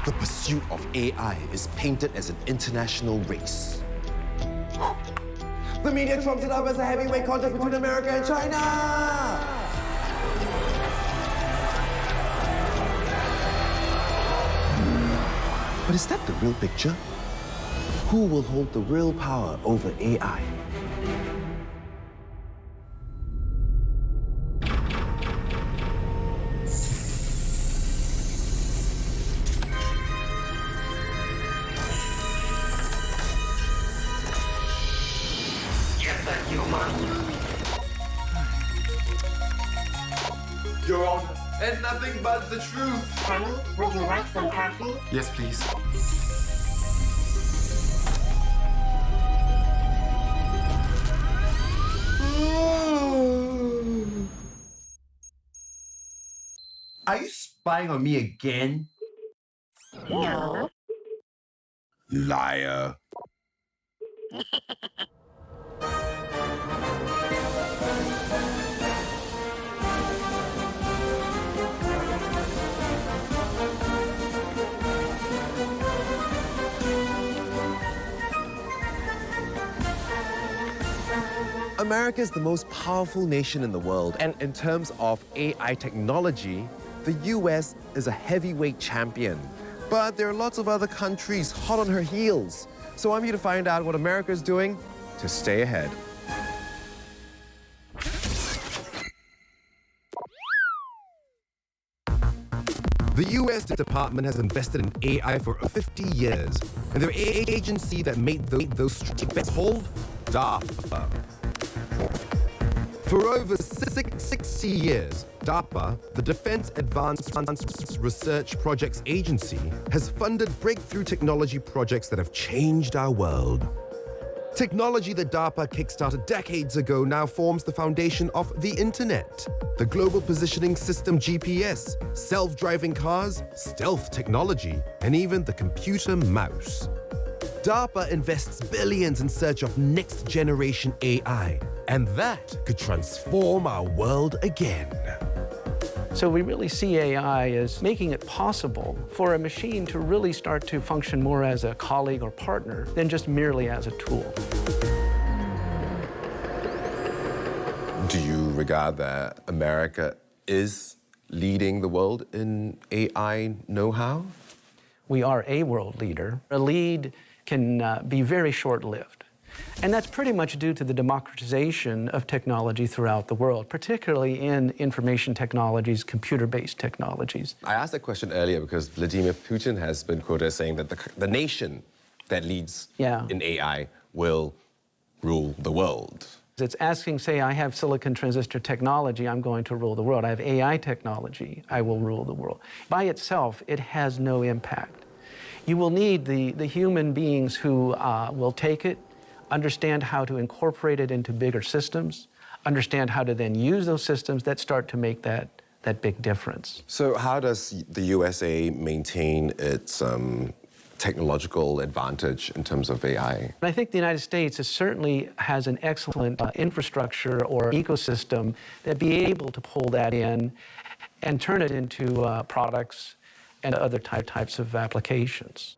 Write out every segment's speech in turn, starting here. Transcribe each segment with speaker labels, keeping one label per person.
Speaker 1: The pursuit of AI is painted as an international race. The media trumps it up as a heavyweight contest between America and China! But is that the real picture? Who will hold the real power over AI?
Speaker 2: Your Honor, and nothing but the truth.
Speaker 3: Honey, would you like some coffee?
Speaker 2: Yes, please.
Speaker 1: Are you spying on me again?
Speaker 3: No.
Speaker 1: Liar. America is the most powerful nation in the world, and in terms of AI technology, the US is a heavyweight champion. But there are lots of other countries hot on her heels. So I'm here to find out what America is doing to stay ahead. The US Department has invested in AI for 50 years, and their agency that made those strategic bets hold DARPA. For over 60 years, DARPA, the Defense Advanced Research Projects Agency, has funded breakthrough technology projects that have changed our world. Technology that DARPA kickstarted decades ago now forms the foundation of the internet, the global positioning system GPS, self-driving cars, stealth technology, and even the computer mouse. DARPA invests billions in search of next-generation AI, and that could transform our world again.
Speaker 4: So we really see AI as making it possible for a machine to really start to function more as a colleague or partner than just merely as a tool.
Speaker 1: Do you regard that America is leading the world in AI know-how?
Speaker 4: We are a world leader. A lead can be very short-lived. And that's pretty much due to the democratization of technology throughout the world, particularly in information technologies, computer-based technologies.
Speaker 1: I asked that question earlier because Vladimir Putin has been quoted as saying that the nation that leads in AI will rule the world.
Speaker 4: It's asking, say, I have silicon transistor technology, I'm going to rule the world. I have AI technology, I will rule the world. By itself, it has no impact. You will need the human beings who will take it, understand how to incorporate it into bigger systems, understand how to then use those systems that start to make that big difference.
Speaker 1: So how does the USA maintain its technological advantage in terms of AI?
Speaker 4: I think the United States certainly has an excellent infrastructure or ecosystem that be able to pull that in and turn it into products and other types of applications.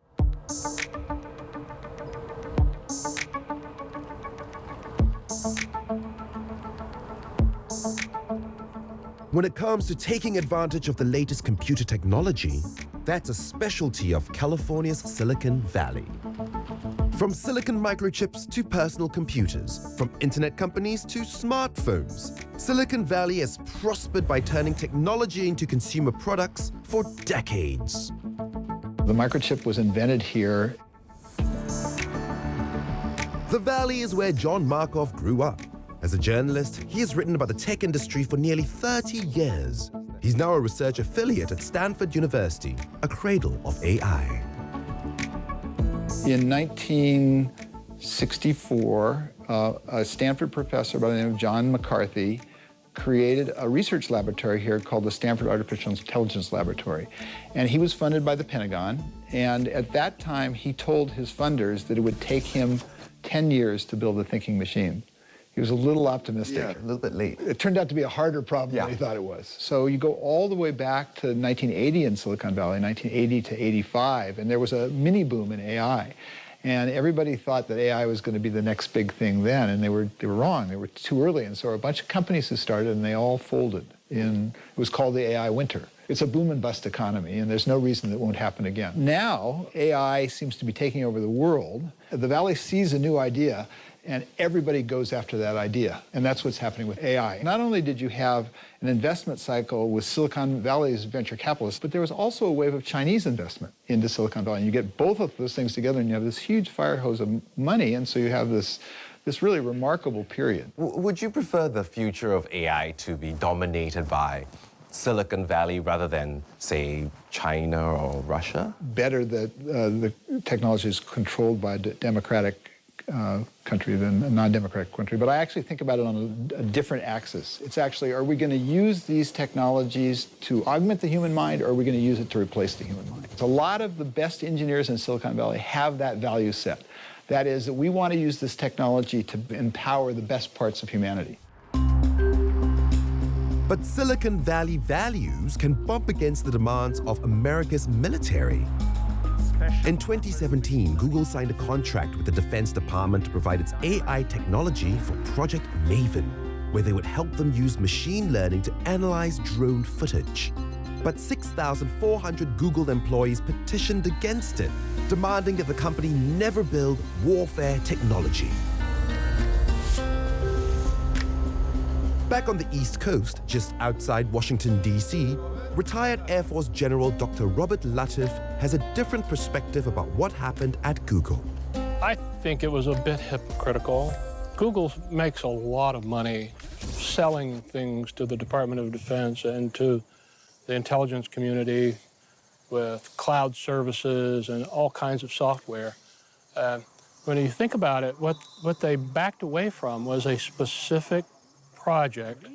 Speaker 1: When it comes to taking advantage of the latest computer technology, that's a specialty of California's Silicon Valley. From silicon microchips to personal computers, from internet companies to smartphones, Silicon Valley has prospered by turning technology into consumer products for decades.
Speaker 5: The microchip was invented here.
Speaker 1: The Valley is where John Markoff grew up. As a journalist, he has written about the tech industry for nearly 30 years. He's now a research affiliate at Stanford University, a cradle of AI.
Speaker 5: In 1964, a Stanford professor by the name of John McCarthy created a research laboratory here called the Stanford Artificial Intelligence Laboratory. And he was funded by the Pentagon. And at that time, he told his funders that it would take him 10 years to build a thinking machine. He was a little optimistic.
Speaker 6: Yeah, a little bit late.
Speaker 5: It turned out to be a harder problem than he thought it was. So you go all the way back to 1980 in Silicon Valley, 1980 to 85, and there was a mini boom in AI. And everybody thought that AI was going to be the next big thing then, and they were wrong. They were too early, and so a bunch of companies who started, and they all folded. It was called the AI winter. It's a boom and bust economy, and there's no reason that won't happen again. Now, AI seems to be taking over the world. The Valley sees a new idea, and everybody goes after that idea. And that's what's happening with AI. Not only did you have an investment cycle with Silicon Valley's venture capitalists, but there was also a wave of Chinese investment into Silicon Valley. And you get both of those things together, and you have this huge fire hose of money, and so you have this really remarkable period.
Speaker 6: Would you prefer the future of AI to be dominated by Silicon Valley rather than, say, China or Russia?
Speaker 5: Better that the technology is controlled by a democratic country than a non-democratic country. But I actually think about it on a different axis. It's actually, are we going to use these technologies to augment the human mind, or are we going to use it to replace the human mind? A lot of the best engineers in Silicon Valley have that value set. That is, that we want to use this technology to empower the best parts of humanity.
Speaker 1: But Silicon Valley values can bump against the demands of America's military. In 2017, Google signed a contract with the Defense Department to provide its AI technology for Project Maven, where they would help them use machine learning to analyze drone footage. But 6,400 Google employees petitioned against it, demanding that the company never build warfare technology. Back on the East Coast, just outside Washington, D.C., retired Air Force General Dr. Robert Latif has a different perspective about what happened at Google.
Speaker 7: I think it was a bit hypocritical. Google makes a lot of money selling things to the Department of Defense and to the intelligence community with cloud services and all kinds of software. When you think about it, what they backed away from was a specific project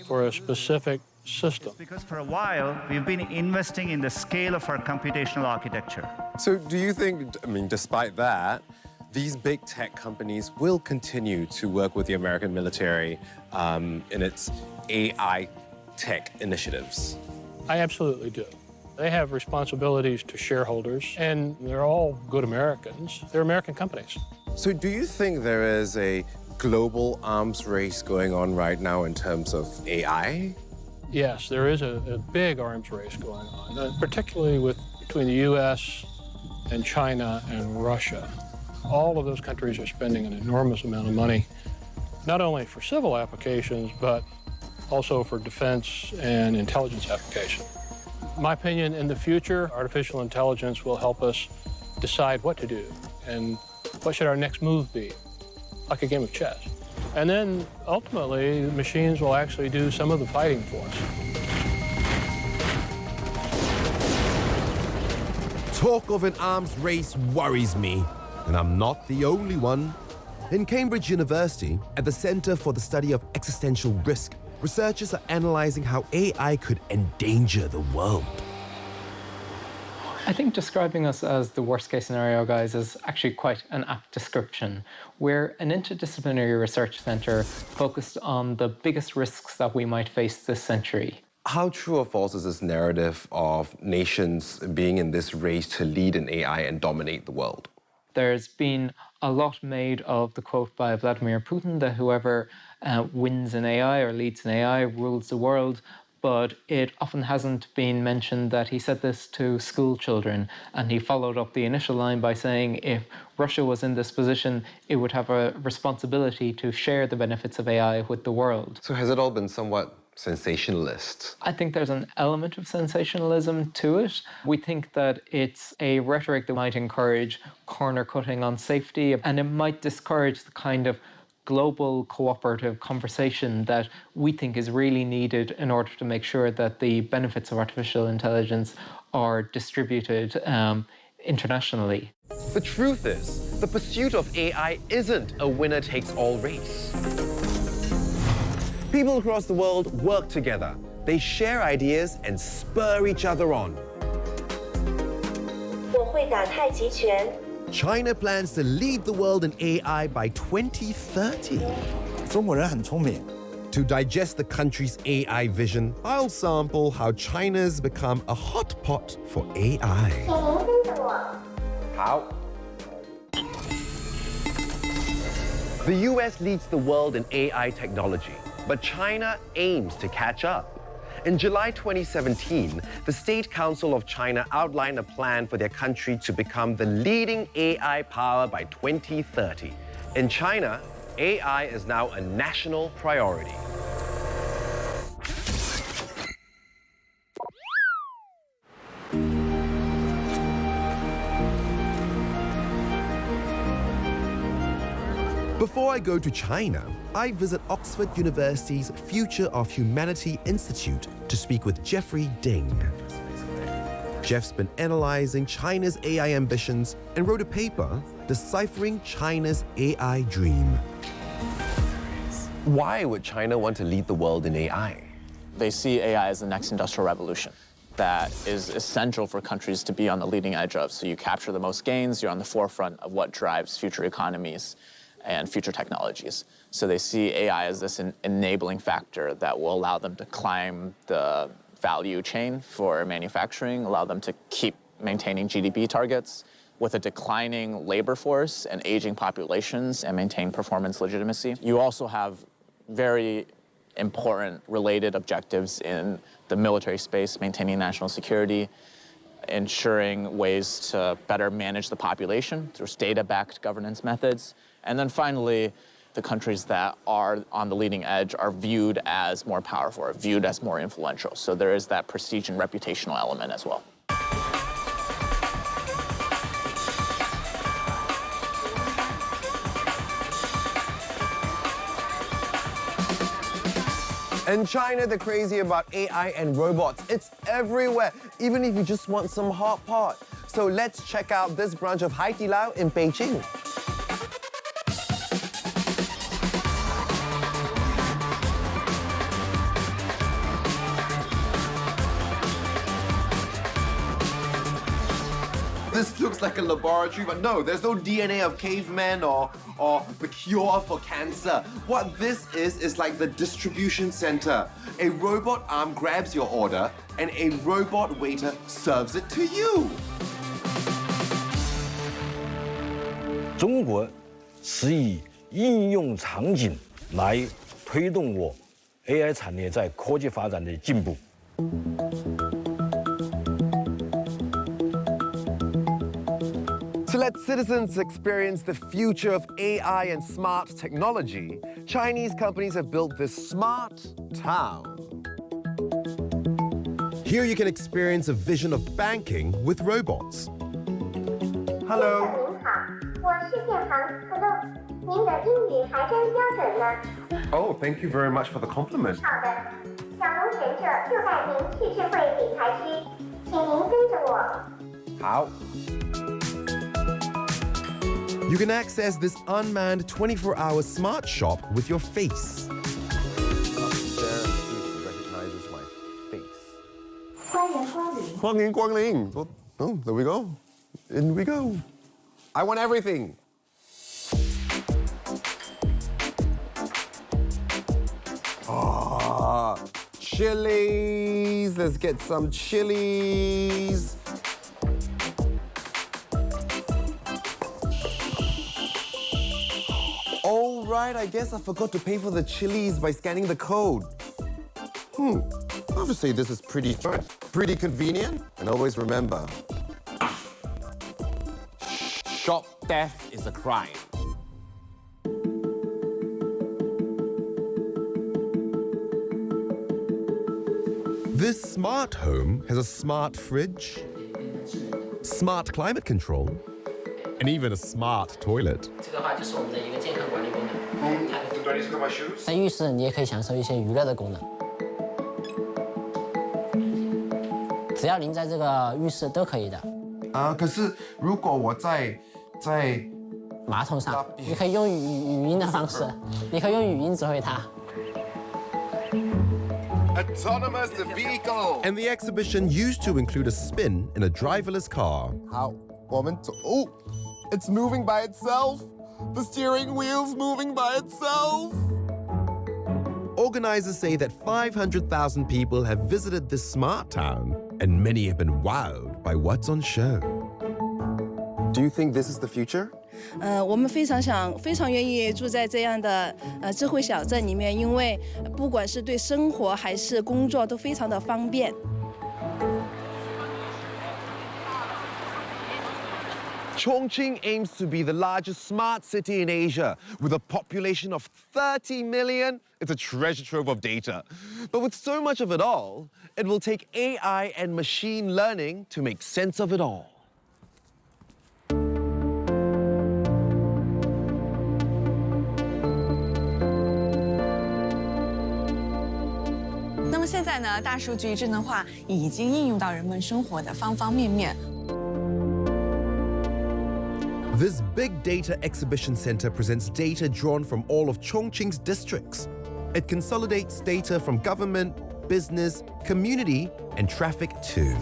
Speaker 7: for a specific system.
Speaker 8: Because for a while, we've been investing in the scale of our computational architecture.
Speaker 6: So do you think, I mean, despite that, these big tech companies will continue to work with the American military in its AI tech initiatives?
Speaker 7: I absolutely do. They have responsibilities to shareholders, and they're all good Americans. They're American companies.
Speaker 6: So do you think there is a global arms race going on right now in terms of AI?
Speaker 7: Yes, there is a big arms race going on, particularly between the U.S. and China and Russia. All of those countries are spending an enormous amount of money, not only for civil applications, but also for defense and intelligence applications. In my opinion, in the future, artificial intelligence will help us decide what to do and what should our next move be, like a game of chess. And then, ultimately, the machines will actually do some of the fighting for us.
Speaker 1: Talk of an arms race worries me, and I'm not the only one. In Cambridge University, at the Center for the Study of Existential Risk, researchers are analyzing how AI could endanger the world.
Speaker 9: I think describing us as the worst-case scenario, guys, is actually quite an apt description. We're an interdisciplinary research centre focused on the biggest risks that we might face this century.
Speaker 6: How true or false is this narrative of nations being in this race to lead in AI and dominate the world?
Speaker 9: There's been a lot made of the quote by Vladimir Putin that whoever wins in AI or leads in AI rules the world. But it often hasn't been mentioned that he said this to school children, and he followed up the initial line by saying if Russia was in this position, it would have a responsibility to share the benefits of AI with the world.
Speaker 6: So has it all been somewhat sensationalist?
Speaker 9: I think there's an element of sensationalism to it. We think that it's a rhetoric that might encourage corner cutting on safety, and it might discourage the kind of global cooperative conversation that we think is really needed in order to make sure that the benefits of artificial intelligence are distributed internationally.
Speaker 6: The truth is, the pursuit of AI isn't a winner-takes-all race. People across the world work together. They share ideas and spur each other on.
Speaker 3: 我会打太极拳。
Speaker 1: China plans to lead the world in AI by 2030.
Speaker 10: 中国人很聪明。
Speaker 1: To digest the country's AI vision, I'll sample how China's become a hot pot for AI.
Speaker 3: 请您跟着我。
Speaker 2: 好。
Speaker 11: The US leads the world in AI technology, but China aims to catch up. In July 2017, the State Council of China outlined a plan for their country to become the leading AI power by 2030. In China, AI is now a national priority.
Speaker 1: Before I go to China, I visit Oxford University's Future of Humanity Institute to speak with Jeffrey Ding. Jeff's been analyzing China's AI ambitions and wrote a paper deciphering China's AI dream.
Speaker 11: Why would China want to lead the world in AI?
Speaker 12: They see AI as the next industrial revolution that is essential for countries to be on the leading edge of. So you capture the most gains, you're on the forefront of what drives future economies and future technologies. So they see AI as this enabling factor that will allow them to climb the value chain for manufacturing, allow them to keep maintaining GDP targets with a declining labor force and aging populations and maintain performance legitimacy. You also have very important related objectives in the military space, maintaining national security, ensuring ways to better manage the population through data-backed governance methods. And then finally, the countries that are on the leading edge are viewed as more powerful, or viewed as more influential. So there is that prestige and reputational element as well.
Speaker 11: In China, they're crazy about AI and robots. It's everywhere, even if you just want some hot pot. So let's check out this branch of Hai Di Lao in Beijing.
Speaker 2: This looks like a laboratory, but no, there's no DNA of cavemen or the cure for cancer. What this is like the distribution center. A robot arm grabs your order and a robot waiter serves it to you.
Speaker 10: 中国是以应用场景来推动我 AI 产业在科技发展的进步。
Speaker 11: To let citizens experience the future of AI and smart technology, Chinese companies have built this smart town.
Speaker 1: Here you can experience a vision of banking with robots.
Speaker 11: Hello.
Speaker 3: 您好，我是建行 Hello， 您的英语还真标准呢。
Speaker 11: Oh, thank you very much for the compliment.
Speaker 3: 好的，小龙贤这就带您去智慧理财区，请您跟着我。
Speaker 11: 好。
Speaker 1: You can access this unmanned 24-hour smart shop with your face.
Speaker 11: Recognizes my face.
Speaker 3: 欢迎光临。
Speaker 11: 光临光临. Oh, there we go. In we go. I want everything. Ah, chilies. Let's get some chilies. Oh, right, I guess I forgot to pay for the chilies by scanning the code. Obviously, this is pretty convenient. And always remember, shop theft is a crime.
Speaker 1: This smart home has a smart fridge, smart climate control, and even a smart toilet.
Speaker 13: 这个话就是我们的一个健康管理功能。
Speaker 2: Do I need to put my shoes?
Speaker 13: 在浴室，你也可以享受一些娱乐的功能。只要您在这个浴室都可以的。
Speaker 2: 可是如果我在
Speaker 13: 马桶上，你可以用语音的方式，你可以用语音指挥它。
Speaker 2: Autonomous vehicle.
Speaker 1: And the exhibition used to include a spin in a driverless car.
Speaker 11: How? Oh, it's moving by itself. The steering wheel's moving by itself.
Speaker 1: organizers say that 500,000 people have visited this smart town, and many have been wowed by what's on show.
Speaker 11: Do you think this is the future?
Speaker 14: 我们非常愿意住在这样的智慧小镇里面，因为不管是对生活还是工作都非常的方便。
Speaker 11: Chongqing aims to be the largest smart city in Asia. With a population of 30 million, it's a treasure trove of data. But with so much of it all, it will take AI and machine learning to make sense of it all.
Speaker 15: 那么现在呢，大数据智能化已经应用到人们生活的方方面面。
Speaker 1: This big data exhibition center presents data drawn from all of Chongqing's districts. It consolidates data from government, business, community, and traffic too.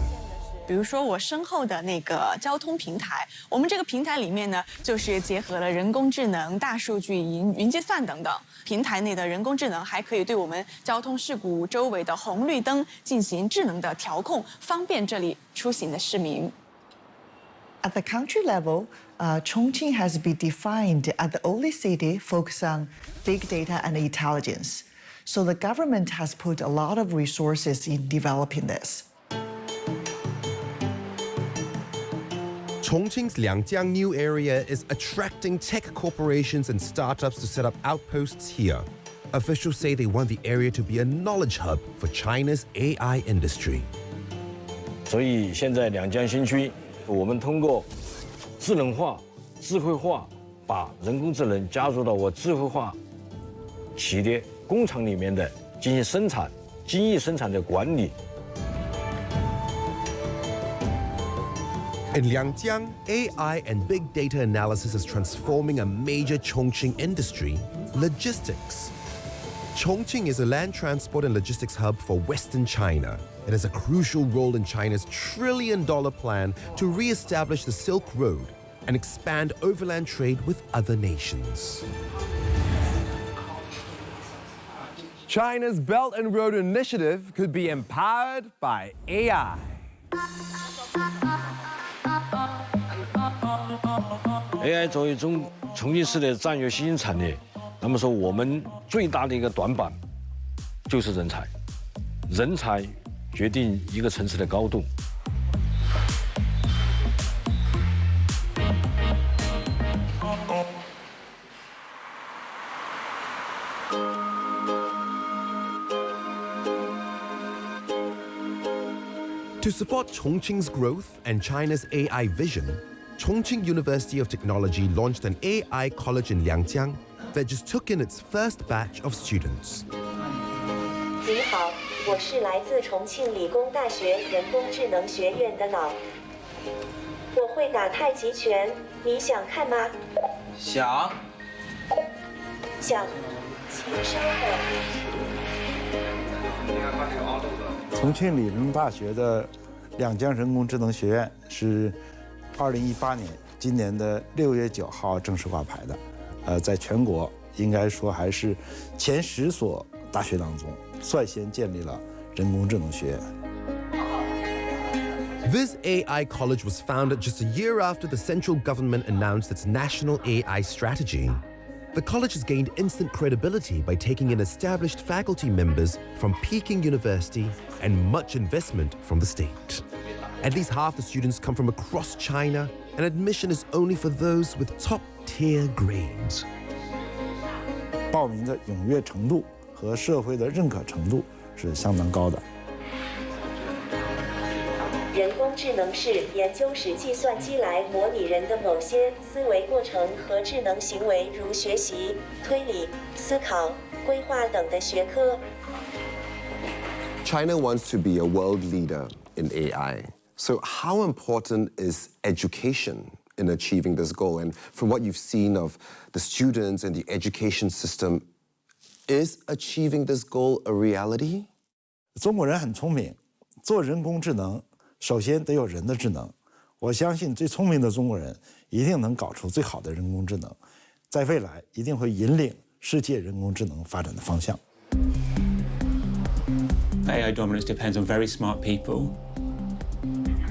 Speaker 15: 比如说我身后的那个交通平台，我们这个平台里面呢，就是结合了人工智能、大数据、云计算等等。平台内的人工智能还可以对我们交通事故周围的红绿灯进行智能的调控，方便这里出行的市民。
Speaker 16: At the country level, Chongqing has been defined as the only city focused on big data and intelligence. So the government has put a lot of resources in developing this.
Speaker 1: Chongqing's Liangjiang new area is attracting tech corporations and startups to set up outposts here. Officials say they want the area to be a knowledge hub for China's AI industry.
Speaker 10: 所以现在两江新区，我们通过智能化、智慧化，把人工智能加入到我智慧化企业工厂里面的进行生产、精益生产的管理。
Speaker 1: In Liangjiang, AI and big data analysis is transforming a major Chongqing industry, logistics. Chongqing is a land transport and logistics hub for Western China. It has a crucial role in China's trillion-dollar plan to re-establish the Silk Road and expand overland trade with other nations.
Speaker 11: China's Belt and Road Initiative could be empowered by AI.
Speaker 10: AI 作为重庆市的战略新兴产业，那么说我们最大的一个短板就是人才，人才决定一个城市的高度。
Speaker 1: To support Chongqing's growth and China's AI vision, Chongqing University of Technology launched an AI college in Liangjiang that just took in its first batch of students.
Speaker 17: 你好，我是来自重庆理工大学人工智能学院的脑。我会打太极拳，你想看吗？
Speaker 18: 想。
Speaker 17: 想，请稍等。
Speaker 19: 重庆理工大学的两江人工智能学院是2018年今年的6月9号正式挂牌的，在全国应该说还是前10所大学当中率先建立了人工智能学院。
Speaker 1: This AI college was founded just a year after the central government announced its national AI strategy. The college has gained instant credibility by taking in established faculty members from Peking University and much investment from the state. At least half the students come from across China, and admission is only for those with top-tier grades.
Speaker 19: 报名的踊跃程度和社会的认可程度是相当高的。
Speaker 17: 人工智能是研究使计算机来模拟人的某些思维过程和智能行为，如学习、推理、思考、规划等的学科。
Speaker 11: China wants to be a world leader in AI. So how important is education in achieving this goal? And from what you've seen of the students and the education system, is achieving this goal a reality?
Speaker 19: 中国人很聪明，做人工智能。 首先得有人的智能，我相信最聪明的中国人一定能搞出最好的人工智能，在未来一定会引领世界人工智能发展的方向。
Speaker 18: AI dominance depends on very smart people.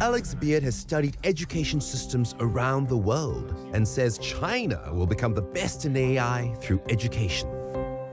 Speaker 1: Alex Beard has studied education systems around the world and says China will become the best in AI through education.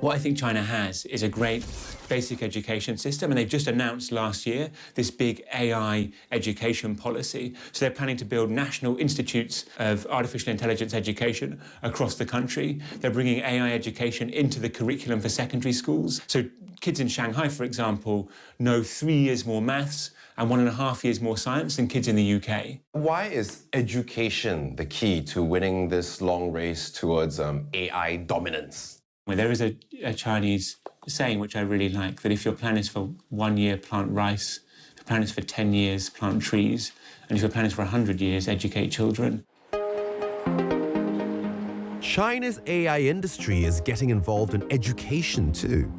Speaker 18: What I think China has is a great basic education system, and they've just announced last year this big AI education policy. So they're planning to build national institutes of artificial intelligence education across the country. They're bringing AI education into the curriculum for secondary schools. So kids in Shanghai, for example, know 3 years more maths and 1.5 years more science than kids in the UK.
Speaker 2: Why is education the key to winning this long race towards AI dominance?
Speaker 18: Well, there is a Chinese saying, which I really like, that if your plan is for 1 year, plant rice, if your plan is for 10 years, plant trees, and if your plan is for 100 years, educate children.
Speaker 1: China's AI industry is getting involved in education too.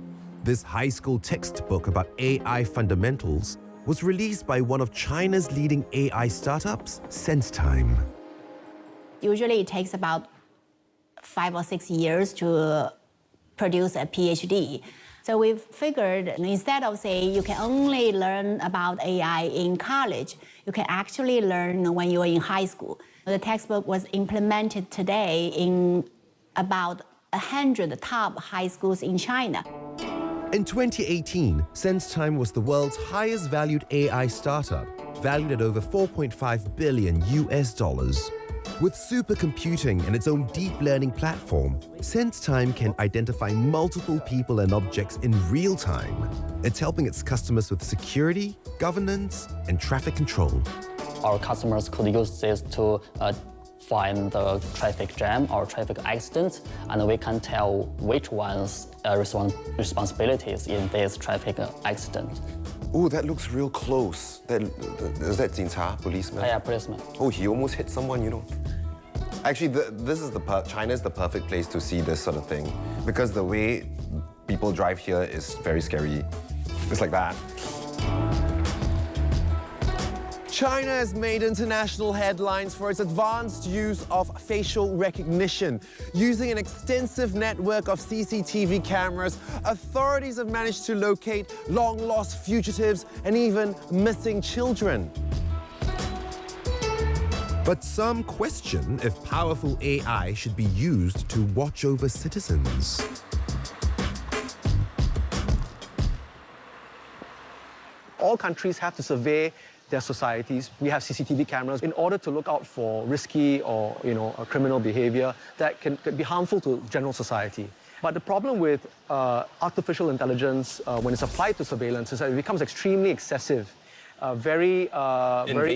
Speaker 1: This high school textbook about AI fundamentals was released by one of China's leading AI startups, SenseTime.
Speaker 20: Usually it takes about 5 or 6 years to produce a PhD. So we've figured instead of saying you can only learn about AI in college, you can actually learn when you're in high school. The textbook was implemented today in about 100 top high schools in China.
Speaker 1: In 2018, SenseTime was the world's highest valued AI startup, valued at over $4.5 billion US. With supercomputing and its own deep learning platform, SenseTime can identify multiple people and objects in real time. It's helping its customers with security, governance, and traffic control.
Speaker 21: Our customers could use this to find the traffic jam or traffic accidents, and we can tell which one's responsibilities in this traffic accident.
Speaker 2: Oh, that looks real close. Is that 警察, policeman?
Speaker 21: Yeah, policeman.
Speaker 2: Oh, he almost hit someone, you know. Actually, China's the perfect place to see this sort of thing, because the way people drive here is very scary. It's like that. China has made international headlines for its advanced use of facial recognition. Using an extensive network of CCTV cameras, authorities have managed to locate long-lost fugitives and even missing children.
Speaker 1: But some question if powerful AI should be used to watch over citizens.
Speaker 22: All countries have to survey their societies. We have CCTV cameras in order to look out for risky or criminal behavior that can be harmful to general society. But the problem with artificial intelligence when it's applied to surveillance is that it becomes extremely excessive, very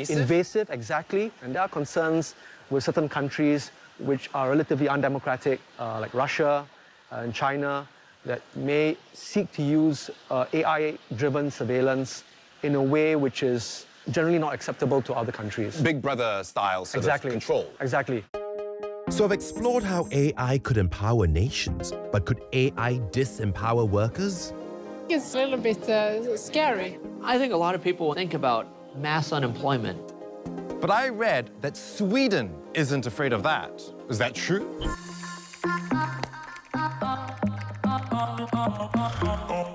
Speaker 22: invasive, exactly. And there are concerns with certain countries which are relatively undemocratic, like Russia and China, that may seek to use AI-driven surveillance in a way which is generally not acceptable to other countries.
Speaker 2: Big Brother style sort of control.
Speaker 22: Exactly.
Speaker 1: So I've explored how AI could empower nations, but could AI disempower workers?
Speaker 23: It's a little bit scary.
Speaker 4: I think a lot of people think about mass unemployment.
Speaker 2: But I read that Sweden isn't afraid of that. Is that true?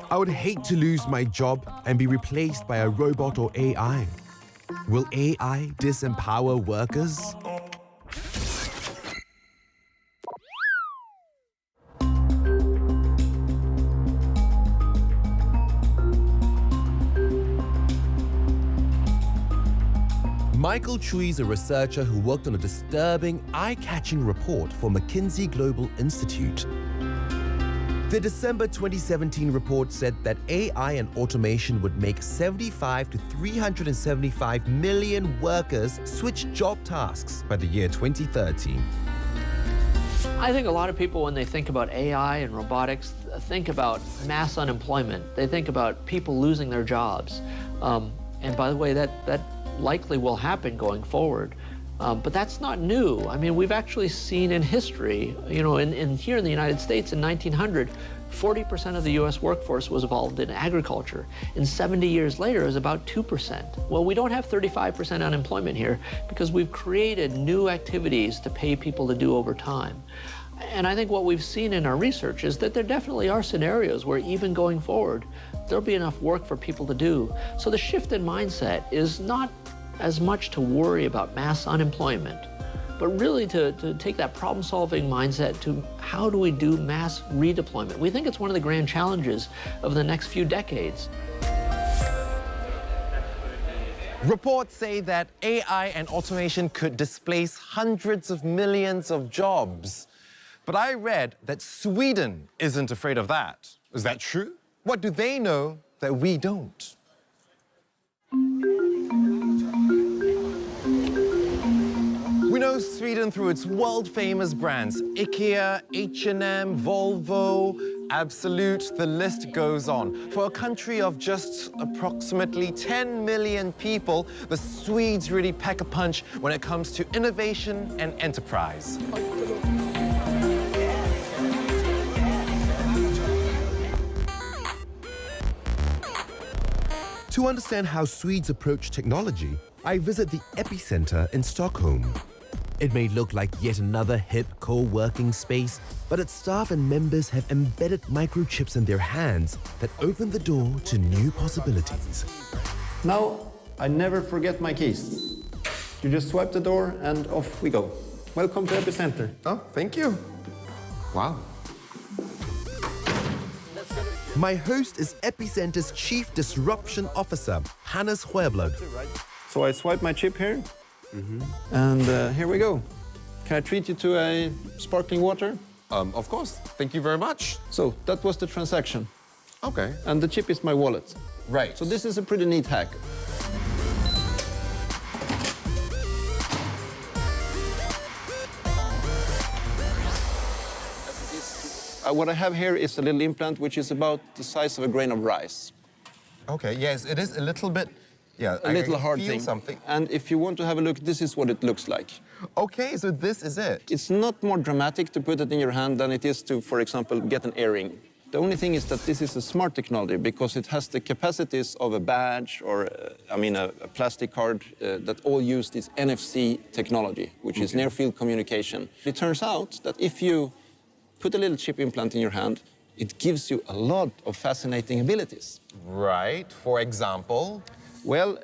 Speaker 1: I would hate to lose my job and be replaced by a robot or AI. Will AI disempower workers? Michael Chui is a researcher who worked on a disturbing, eye-catching report for McKinsey Global Institute. The December 2017 report said that AI and automation would make 75 to 375 million workers switch job tasks by the year 2030.
Speaker 4: I think a lot of people, when they think about AI and robotics, think about mass unemployment. They think about people losing their jobs. And by the way, that likely will happen going forward. But that's not new. I mean, we've actually seen in history, here in the United States in 1900, 40% of the US workforce was involved in agriculture. And 70 years later, it was about 2%. Well, we don't have 35% unemployment here because we've created new activities to pay people to do over time.
Speaker 5: And I think what we've seen in our research is that there definitely are scenarios where even going forward, there'll be enough work for people to do. So the shift in mindset is not as much to worry about mass unemployment, but really to take that problem-solving mindset to how do we do mass redeployment. We think it's one of the grand challenges of the next few decades.
Speaker 11: Reports say that AI and automation could displace hundreds of millions of jobs. But I read that Sweden isn't afraid of that. Is that true? What do they know that we don't? We know Sweden through its world-famous brands, IKEA, H&M, Volvo, Absolute, the list goes on. For a country of just approximately 10 million people, the Swedes really pack a punch when it comes to innovation and enterprise.
Speaker 1: To understand how Swedes approach technology, I visit the Epicenter in Stockholm. It may look like yet another hip co-working space, but its staff and members have embedded microchips in their hands that open the door to new possibilities.
Speaker 7: Now, I never forget my keys. You just swipe the door and off we go. Welcome to Epicenter.
Speaker 11: Oh, thank you. Wow.
Speaker 1: My host is Epicenter's Chief Disruption Officer, Hannes Hueblad.
Speaker 7: So I swipe my chip here, and here we go. Can I treat you to a sparkling water?
Speaker 11: Of course. Thank you very much.
Speaker 7: So that was the transaction.
Speaker 11: Okay.
Speaker 7: And the chip is my wallet.
Speaker 11: Right.
Speaker 7: So this is a pretty neat hack. What I have here is a little implant which is about the size of a grain of rice.
Speaker 11: Okay, yes, it is a little bit, yeah,
Speaker 7: a little hard
Speaker 11: feel
Speaker 7: thing.
Speaker 11: Something.
Speaker 7: And if you want to have a look, this is what it looks like.
Speaker 11: Okay, so this is it.
Speaker 7: It's not more dramatic to put it in your hand than it is to, for example, get an earring. The only thing is that this is a smart technology because it has the capacities of a badge or, a plastic card that all use this NFC technology, which is near-field communication. It turns out that if you put a little chip implant in your hand, it gives you a lot of fascinating abilities.
Speaker 11: Right, for example?
Speaker 7: Well,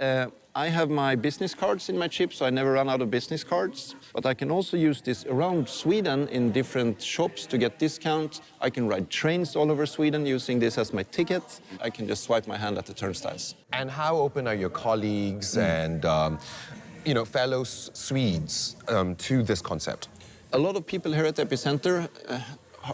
Speaker 7: I have my business cards in my chip, so I never run out of business cards. But I can also use this around Sweden in different shops to get discounts. I can ride trains all over Sweden using this as my ticket. I can just swipe my hand at the turnstiles.
Speaker 11: And how open are your colleagues and, fellow Swedes to this concept?
Speaker 7: A lot of people here at Epicenter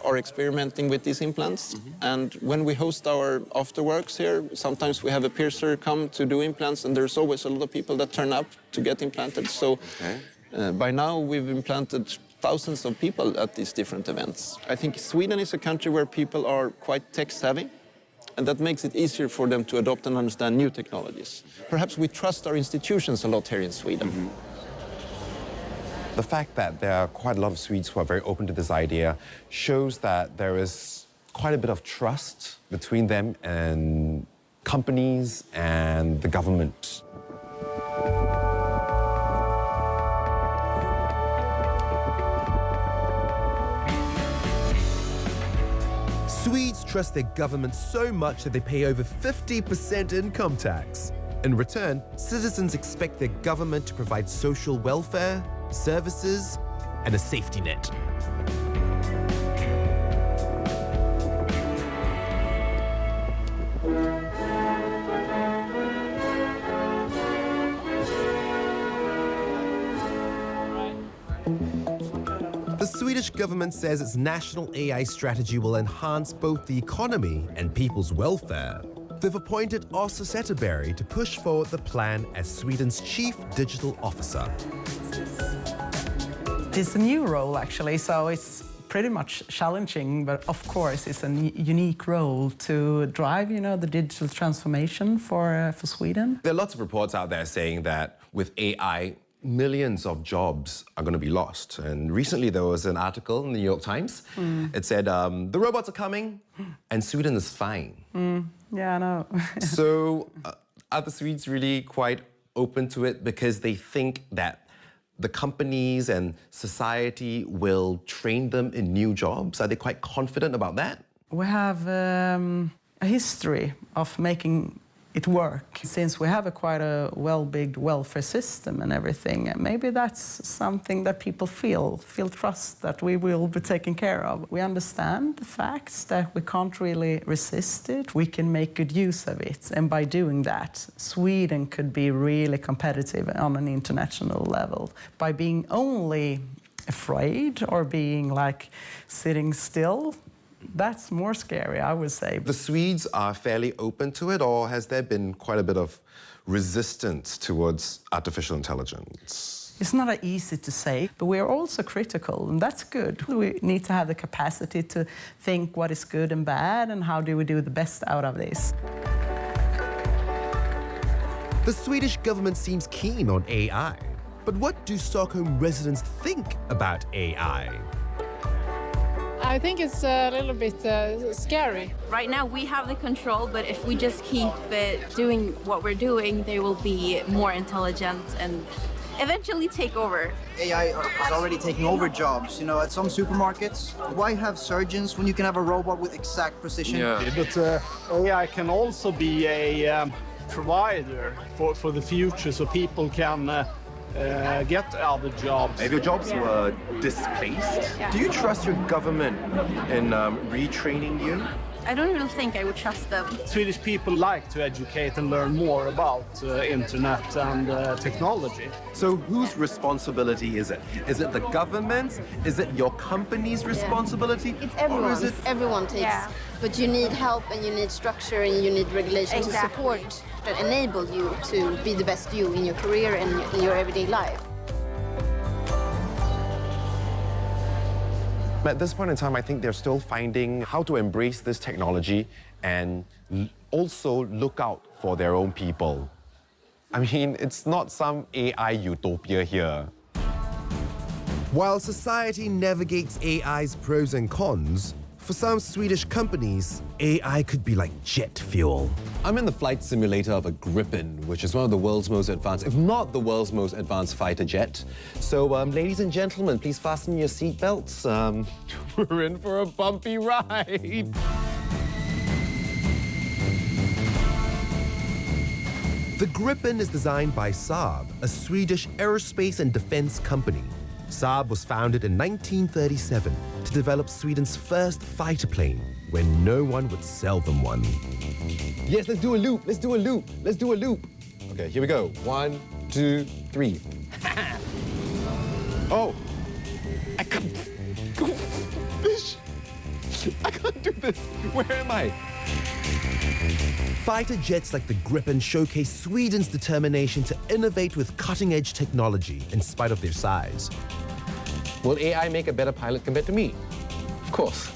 Speaker 7: are experimenting with these implants. And when we host our afterworks here, sometimes we have a piercer come to do implants, and there's always a lot of people that turn up to get implanted. So by now, we've implanted thousands of people at these different events. I think Sweden is a country where people are quite tech-savvy, and that makes it easier for them to adopt and understand new technologies. Perhaps we trust our institutions a lot here in Sweden.
Speaker 11: The fact that there are quite a lot of Swedes who are very open to this idea shows that there is quite a bit of trust between them and companies and the government.
Speaker 1: Swedes trust their government so much that they pay over 50% income tax. In return, citizens expect their government to provide social welfare, services, and a safety net. The Swedish government says its national AI strategy will enhance both the economy and people's welfare. They've appointed Åsa Zetterberg to push forward the plan as Sweden's Chief Digital Officer.
Speaker 8: It's a new role, actually, so it's pretty much challenging, but of course it's a unique role to drive, the digital transformation for Sweden.
Speaker 11: There are lots of reports out there saying that with AI, millions of jobs are going to be lost. And recently there was an article in the New York Times. It said, the robots are coming and Sweden is fine.
Speaker 8: Yeah, I know.
Speaker 11: So are the Swedes really quite open to it because they think that the companies and society will train them in new jobs? Are they quite confident about that?
Speaker 8: We have a history of making it work. Since we have quite a well-built welfare system and everything, maybe that's something that people feel trust that we will be taken care of. We understand the facts that we can't really resist it. We can make good use of it. And by doing that, Sweden could be really competitive on an international level. By being only afraid or being like sitting still, that's more scary, I would say.
Speaker 11: The Swedes are fairly open to it, or has there been quite a bit of resistance towards artificial intelligence?
Speaker 8: It's not easy to say, but we're also critical, and that's good. We need to have the capacity to think what is good and bad, and how do we do the best out of this.
Speaker 1: The Swedish government seems keen on AI, but what do Stockholm residents think about AI?
Speaker 23: I think it's a little bit scary.
Speaker 6: Right now we have the control, but if we just keep doing what we're doing, they will be more intelligent and eventually take over.
Speaker 9: AI is already taking over jobs, you know, at some supermarkets. Why have surgeons when you can have a robot with exact precision?
Speaker 12: Yeah, but AI can also be a provider for the future, so people can get other jobs.
Speaker 11: If your jobs were displaced, do you trust your government in retraining you?
Speaker 6: I don't really think I would trust them.
Speaker 12: Swedish people like to educate and learn more about internet and technology.
Speaker 11: So whose responsibility is it? Is it the government's? Is it your company's responsibility?
Speaker 24: It's everyone's. Everyone takes. Yeah. But you need help and you need structure and you need regulation to support and enable you to be the best you in your career and in your everyday life.
Speaker 11: At this point in time, I think they're still finding how to embrace this technology and also look out for their own people. I mean, it's not some AI utopia here.
Speaker 1: While society navigates AI's pros and cons, for some Swedish companies, AI could be like jet fuel.
Speaker 11: I'm in the flight simulator of a Gripen, which is one of the world's most advanced, if not the world's most advanced fighter jet. So, ladies and gentlemen, please fasten your seatbelts. We're in for a bumpy ride.
Speaker 1: The Gripen is designed by Saab, a Swedish aerospace and defense company. Saab was founded in 1937 to develop Sweden's first fighter plane when no one would sell them one.
Speaker 11: Yes, let's do a loop. Let's do a loop. Let's do a loop. Okay, here we go. 1, 2, 3. Oh, I can't. Fish. I can't do this. Where am I?
Speaker 1: Fighter jets like the Gripen showcase Sweden's determination to innovate with cutting-edge technology in spite of their size.
Speaker 11: Will AI make a better pilot compared to me? Of course.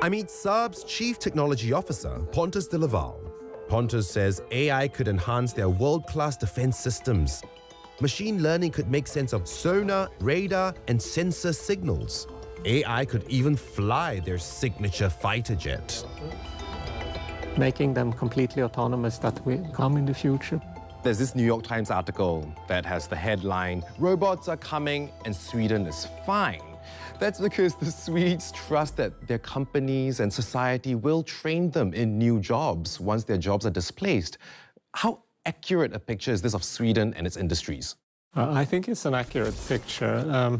Speaker 1: I meet Saab's Chief Technology Officer, Pontus de Laval. Pontus says AI could enhance their world-class defense systems. Machine learning could make sense of sonar, radar, and sensor signals. AI could even fly their signature fighter jet.
Speaker 5: Making them completely autonomous, that will come in the future.
Speaker 11: There's this New York Times article that has the headline, "Robots are coming and Sweden is fine." That's because the Swedes trust that their companies and society will train them in new jobs once their jobs are displaced. How accurate a picture is this of Sweden and its industries?
Speaker 5: I think it's an accurate picture.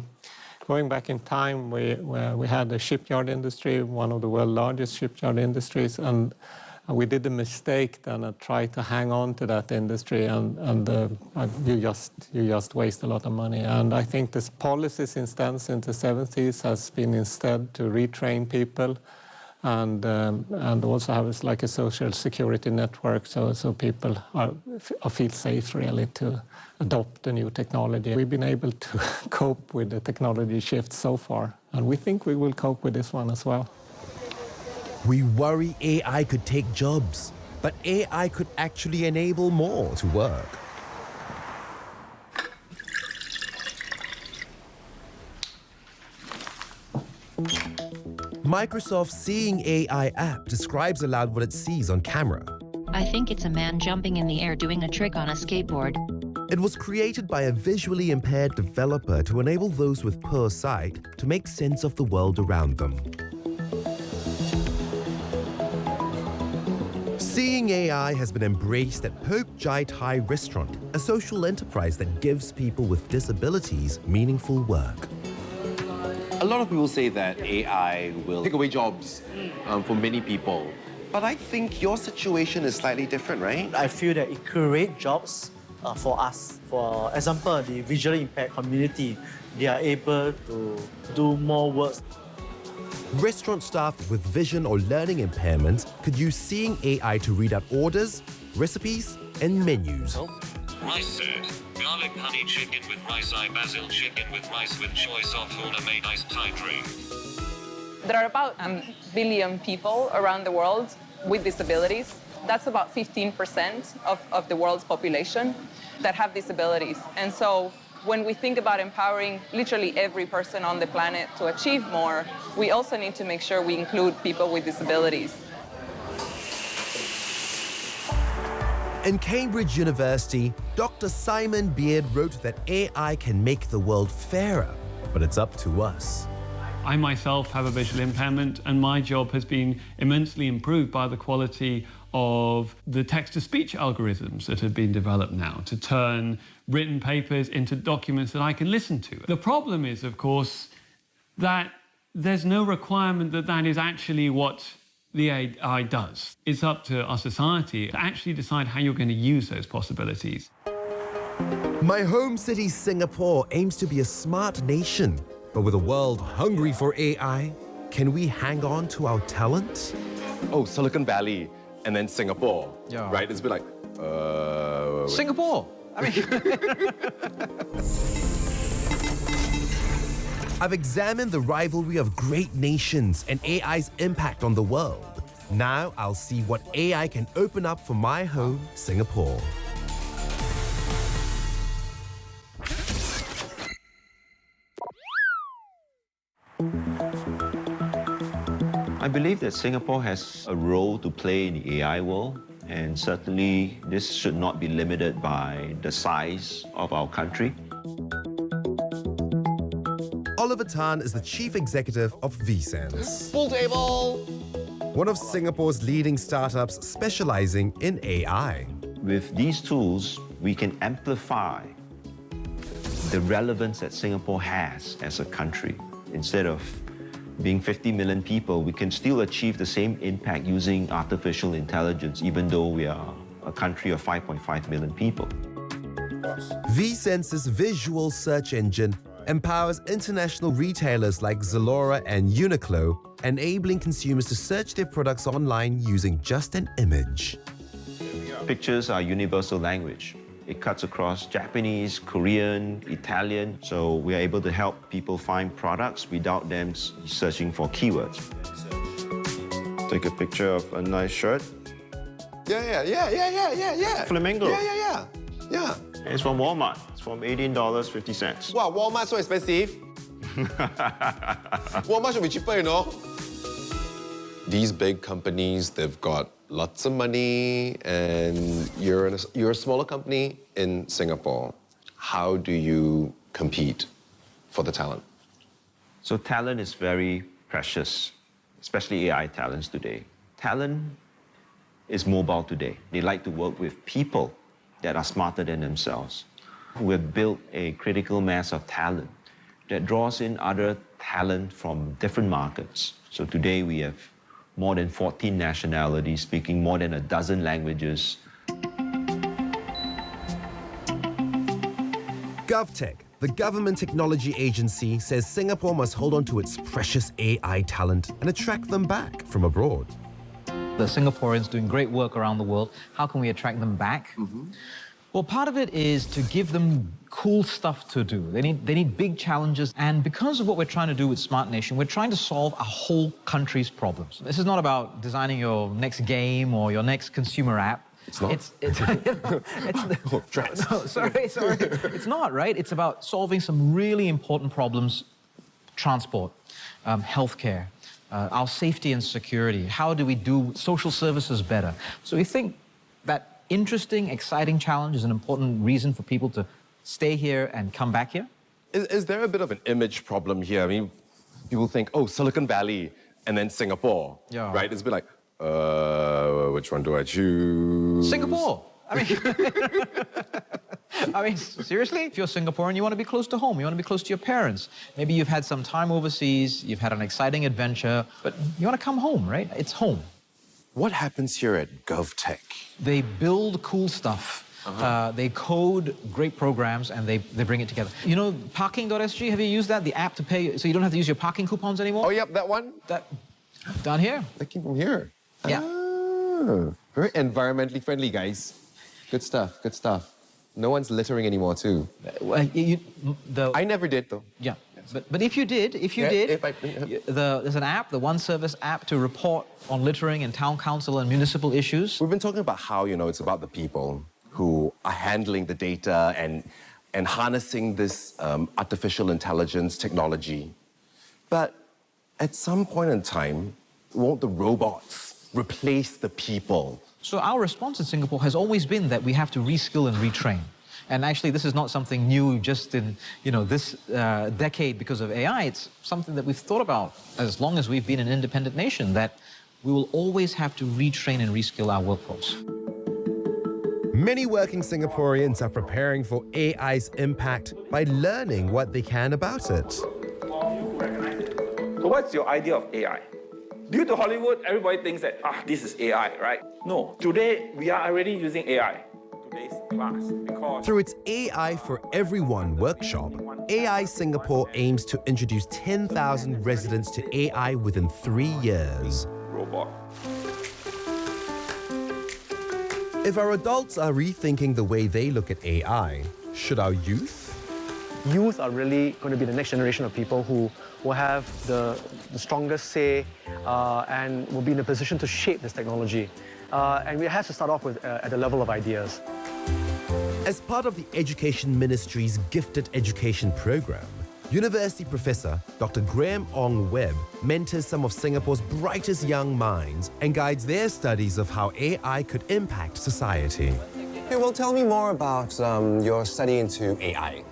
Speaker 5: Going back in time, we had the shipyard industry, one of the world's largest shipyard industries, and we did the mistake then of trying to hang on to that industry, and you just waste a lot of money. And I think this policy since then, since the 70s, has been instead to retrain people and also have like a social security network, so people feel safe really to adopt the new technology. We've been able to cope with the technology shift so far, and we think we will cope with this one as well.
Speaker 1: We worry AI could take jobs, but AI could actually enable more to work. Microsoft's Seeing AI app describes aloud what it sees on camera.
Speaker 3: I think it's a man jumping in the air doing a trick on a skateboard.
Speaker 1: It was created by a visually impaired developer to enable those with poor sight to make sense of the world around them. Seeing AI has been embraced at Pope Jai Thai Restaurant, a social enterprise that gives people with disabilities meaningful work.
Speaker 2: A lot of people say that AI will take away jobs for many people. But I think your situation is slightly different, right?
Speaker 13: I feel that it creates jobs for us. For example, the visually impaired community, they are able to do more work.
Speaker 1: Restaurant staff with vision or learning impairments could use Seeing AI to read out orders, recipes, and menus.
Speaker 14: Rice sir. Garlic honey chicken with rice, basil chicken with rice with choy soft tuna made iced Thai drink.
Speaker 15: There are about 1 billion people around the world with disabilities. That's about 15% of the world's population that have disabilities. And so when we think about empowering literally every person on the planet to achieve more, we also need to make sure we include people with disabilities.
Speaker 1: In Cambridge University, Dr. Simon Beard wrote that AI can make the world fairer, but it's up to us.
Speaker 25: I myself have a visual impairment, and my job has been immensely improved by the quality of the text-to-speech algorithms that have been developed now to turn written papers into documents that I can listen to. The problem is, of course, that there's no requirement that that is actually what the AI does. It's up to our society to actually decide how you're going to use those possibilities.
Speaker 1: My home city, Singapore, aims to be a smart nation. But with a world hungry for AI, can we hang on to our talent?
Speaker 2: Oh, Silicon Valley and then Singapore, right? It's been like,
Speaker 26: Singapore! I mean...
Speaker 1: I've examined the rivalry of great nations and AI's impact on the world. Now I'll see what AI can open up for my home, Singapore.
Speaker 27: I believe that Singapore has a role to play in the AI world, and certainly this should not be limited by the size of our country.
Speaker 1: Oliver Tan is the chief executive of vSense,
Speaker 27: Full table!
Speaker 1: one of Singapore's leading startups specializing in AI.
Speaker 27: With these tools, we can amplify the relevance that Singapore has as a country. Instead of being 50 million people, we can still achieve the same impact using artificial intelligence, even though we are a country of 5.5 million people.
Speaker 1: vSense's visual search engine empowers international retailers like Zalora and Uniqlo, enabling consumers to search their products online using just an image.
Speaker 27: Pictures are universal language. It cuts across Japanese, Korean, Italian, so we are able to help people find products without them searching for keywords. Take a picture of a nice shirt.
Speaker 2: Yeah.
Speaker 27: Flamingo.
Speaker 2: Yeah.
Speaker 27: It's from Walmart. It's from $18.50.
Speaker 2: Wow, Walmart so expensive. Walmart should be cheaper, you know. These big companies, they've got lots of money, and you're a smaller company in Singapore. How do you compete for the talent?
Speaker 27: So talent is very precious, especially AI talents today. Talent is mobile today. They like to work with people that are smarter than themselves. We've built a critical mass of talent that draws in other talent from different markets. So today we have more than 14 nationalities speaking more than a dozen languages.
Speaker 1: GovTech, the government technology agency, says Singapore must hold on to its precious AI talent and attract them back from abroad.
Speaker 28: The Singaporeans doing great work around the world. How can we attract them back? Well, part of it is to give them cool stuff to do. They need big challenges, and because of what we're trying to do with Smart Nation, we're trying to solve a whole country's problems. This is not about designing your next game or your next consumer app.
Speaker 2: It's not?
Speaker 28: No, sorry. It's not, right? It's about solving some really important problems: transport, healthcare, our safety and security. How do we do social services better? So we think that interesting, exciting challenge is an important reason for people to stay here and come back here.
Speaker 11: Is there a bit of an image problem here? I mean, people think, oh, Silicon Valley and then Singapore, right? It's a bit like, which one do I choose?
Speaker 28: Singapore! I mean, seriously? If you're Singaporean, you want to be close to home. You want to be close to your parents. Maybe you've had some time overseas, you've had an exciting adventure, but you want to come home, right? It's home.
Speaker 11: What happens here at GovTech?
Speaker 28: They build cool stuff. They code great programs and they bring it together. You know, parking.sg, have you used that? The app to pay, so you don't have to use your parking coupons anymore?
Speaker 11: Oh, yep, that one?
Speaker 28: Down here.
Speaker 11: They came from here.
Speaker 28: Yeah.
Speaker 11: Ah, very environmentally friendly, guys. Good stuff, good stuff. No one's littering anymore, too.
Speaker 28: I
Speaker 11: never did, though.
Speaker 28: Yeah. But if you did, there's an app, the One Service app, to report on littering in town council and municipal issues.
Speaker 11: We've been talking about how, you know, it's about the people who are handling the data and harnessing this artificial intelligence technology. But at some point in time, won't the robots replace the people?
Speaker 28: So our response in Singapore has always been that we have to reskill and retrain. And actually, this is not something new just in, you know, this decade because of AI. It's something that we've thought about as long as we've been an independent nation, that we will always have to retrain and reskill our workforce.
Speaker 1: Many working Singaporeans are preparing for AI's impact by learning what they can about it.
Speaker 10: So what's your idea of AI? Due to Hollywood, everybody thinks that, this is AI, right? No, today we are already using AI. Today's class, because
Speaker 1: Through its AI for Everyone workshop, AI Singapore aims to introduce 10,000 residents to AI within 3 years.
Speaker 10: robot.
Speaker 1: If our adults are rethinking the way they look at AI, should our youth?
Speaker 4: Youth are really going to be the next generation of people who will have the strongest say and will be in a position to shape this technology. And we have to start off with at the level of ideas.
Speaker 1: As part of the Education Ministry's Gifted Education Program, University Professor Dr. Graham Ong Webb mentors some of Singapore's brightest young minds and guides their studies of how AI could impact society.
Speaker 11: Okay, well, tell me more about your study into AI.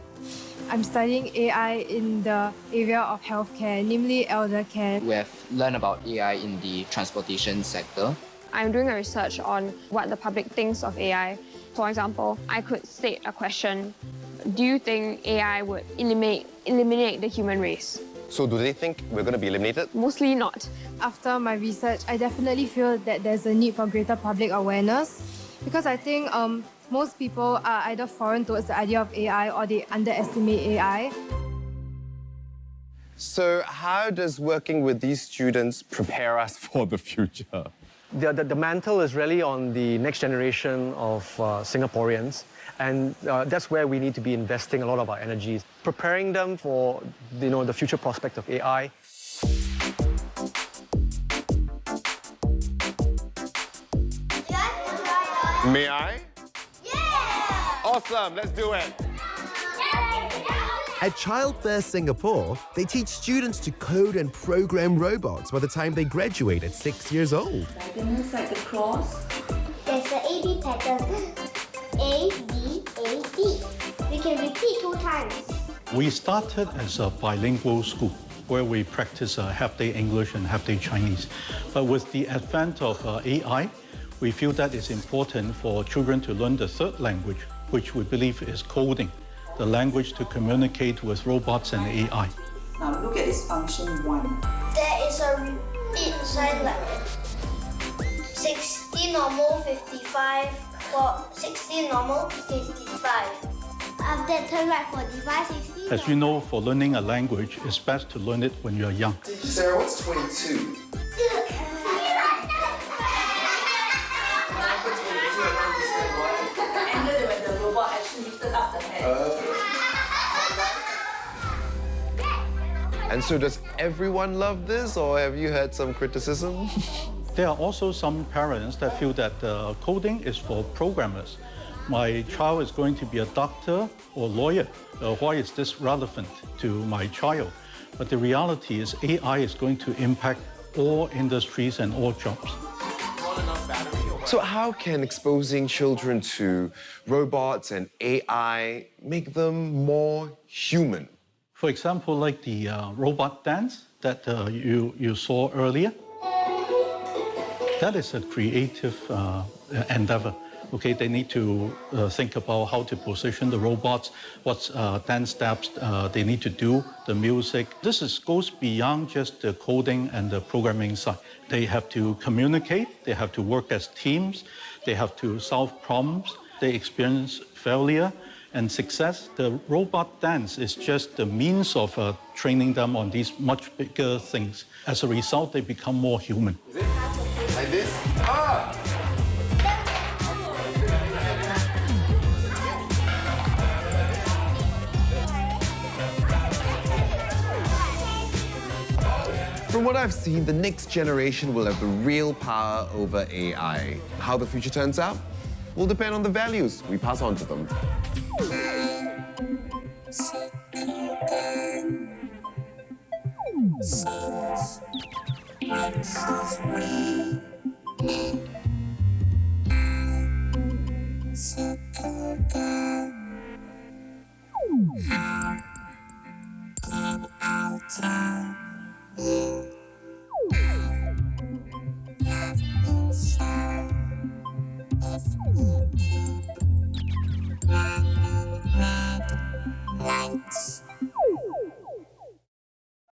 Speaker 16: I'm studying AI in the area of healthcare, namely elder care.
Speaker 17: We have learned about AI in the transportation sector.
Speaker 18: I'm doing a research on what the public thinks of AI. For example, I could state a question: do you think AI would eliminate the human race?
Speaker 11: So do they think we're going to be eliminated?
Speaker 16: Mostly not. After my research, I definitely feel that there's a need for greater public awareness, because I think most people are either foreign towards the idea of AI or they underestimate AI.
Speaker 11: So how does working with these students prepare us for the future?
Speaker 4: The mantle is really on the next generation of Singaporeans, and that's where we need to be investing a lot of our energies, preparing them for the future prospect of AI.
Speaker 11: May I? Yeah! Awesome, let's do it.
Speaker 1: At Child First Singapore, they teach students to code and program robots by the time they graduate at 6 years old.
Speaker 19: Diagonals like the cross.
Speaker 20: There's the A-B pattern. A, B, A, D. We can repeat 2 times.
Speaker 12: We started as a bilingual school where we practice half-day English and half-day Chinese. But with the advent of AI, we feel that it's important for children to learn the third language, which we believe is coding, the language to communicate with robots and AI.
Speaker 19: Now look at this function 1.
Speaker 20: There is a repeat sign like 60 normal, 55, for 60 normal, 55. After turn right 45, 60.
Speaker 12: As you know, for learning a language, it's best to learn it when you're young.
Speaker 2: Sarah, what's 22?
Speaker 11: And so does everyone love this, or have you heard some criticism?
Speaker 12: There are also some parents that feel that coding is for programmers. My child is going to be a doctor or lawyer. Why is this relevant to my child? But the reality is AI is going to impact all industries and all jobs.
Speaker 11: So how can exposing children to robots and AI make them more human?
Speaker 12: For example, like the robot dance that you saw earlier, that is a creative endeavor. Okay, they need to think about how to position the robots, what dance steps they need to do, the music. This goes beyond just the coding and the programming side. They have to communicate, they have to work as teams, they have to solve problems, they experience failure and success. The robot dance is just the means of training them on these much bigger things. As a result, they become more human.
Speaker 2: Like this? Ah!
Speaker 11: From what I've seen, the next generation will have the real power over AI. How the future turns out will depend on the values we pass on to them.